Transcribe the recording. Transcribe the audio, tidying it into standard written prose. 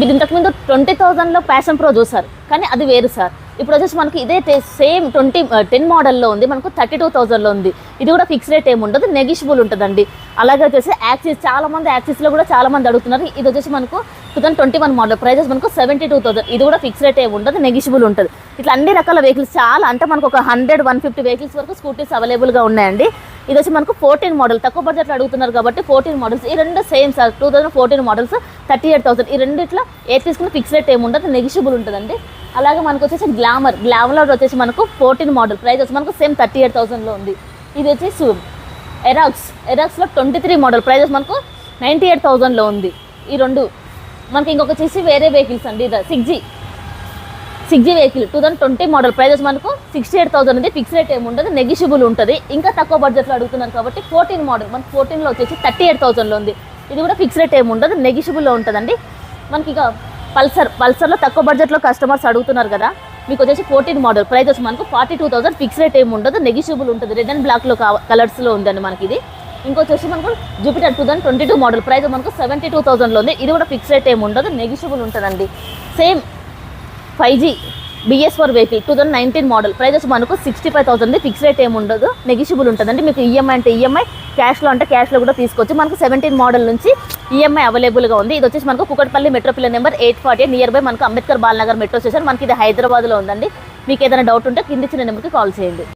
మీరు ఇంతకుముందు 20,000లో passion pro చూసారు, కానీ అది వేరు సార్. ఇప్పుడు వచ్చేసి మనకి ఇదే సేమ్ 10 మోడల్లో ఉంది, మనకు 32,000లో ఉంది. ఇది కూడా ఫిక్స్ రేట్ ఏమి ఉండదు, నెగిషియబుల్ ఉంటుందండి. అలాగే వచ్చేసి యాక్సిస్, చాలామంది యాక్సిస్లో కూడా చాలామంది అడుగుతున్నారు. ఇది వచ్చేసి మనకు 2021 మోడల్, ప్రైజెస్ మనకు 72,000. ఇది కూడా ఫిక్స్ రేట్ ఏమి ఉండదు, నెగిషియబుల్ ఉంటుంది. ఇట్లా అన్ని రకాల వెహికల్స్ చాలా, అంటే మనకు ఒక 100-150 వెహికల్స్ వరకు స్కూటీస్ అవైలబుల్గా ఉన్నాయండి. ఇది వచ్చి మనకు 14 మోడల్, తక్కువ బడ్జెట్లో అడుగుతున్నారు కాబట్టి 14 మోడల్స్. ఈ రెండు సేమ్ సార్, 2014 మోడల్స్ 38,000. ఈ రెండు ఇట్లా ఏది తీసుకున్న ఫిక్స్ రేట్ ఏమి ఉండదు, నెగిషియబుల్ ఉంటుందండి. అలాగే మనకు వచ్చేసి గ్లామర్లో వచ్చేసి మనకు 14 మోడల్, ప్రైస్ వచ్చి మనకు సేమ్ 38,000లో ఉంది. ఇది వచ్చేసి ఎరాక్స్లో 23 మోడల్, ప్రైజెస్ మనకు 98,000లో ఉంది. ఈ రెండు మనకి ఇంకొక వచ్చేసి వేరే వెహికల్స్ అండి. ఇది 6G వెహికల్ 2020 మోడల్, ప్రైజెస్ మనకు 68,000 ఉంది. ఫిక్స్ రేట్ ఏమి ఉండదు, నెగిషియబుల్ ఉంటుంది. ఇంకా తక్కువ బడ్జెట్లో అడుగుతున్నారు కాబట్టి 14 మోడల్ మనకు 14లో వచ్చేసి 38,000లో ఉంది. ఇది కూడా ఫిక్స్ రేట్ ఏమి ఉండదు, నెగిషియబుల్లో ఉంటుందండి. మనకి ఇక పల్సర్లో తక్కువ బడ్జెట్లో కస్టమర్స్ అడుగుతున్నారు కదా, మీకు వచ్చేసి 14 మోడల్, ప్రైస్ వచ్చి మనకు 42,000. ఫిక్స్ రేట్ ఏమి ఉండదు, నెగిషియబుల్ ఉంటుంది. రెడ్ అండ్ బ్లాక్లో కలర్స్లో ఉందండి మనకి ఇది. ఇంకొచ్చేసి మనకు జూపిటర్ 2022 మోడల్, ప్రైస్ మనకు 72,000లో ఉంది. ఇది కూడా ఫిక్స్ రేట్ ఏమి ఉండదు, నెగిషియబుల్ ఉంటుందండి. Same 5G BS4 vehicle 2019 model, price వచ్చి మనకు 65,000. ఫిక్స్ రేట్ ఏమి ఉండదు, నెగిషియబుల్ ఉంటుందండి. మీకు ఈఎంఐ అంటే ఈఎంఐ, క్యాష్లో అంటే క్యాష్లో కూడా తీసుకోవచ్చు. మనకు 17 మోడల్ నుంచి ఈఎంఐ అవైలబుల్గా ఉంది. ఇది వచ్చేసి మనకు Kukatpally metro pillar number 848, near by మనకు అంబేద్కర్ బాలనగర్ మెట్రో స్టేషన్. మనకి ఇది హైదరాబాద్లో ఉందండి. మీకు ఏదైనా డౌట్ ఉంటే కింద ఇచ్చిన నెంబర్కి కాల్ చేయండి.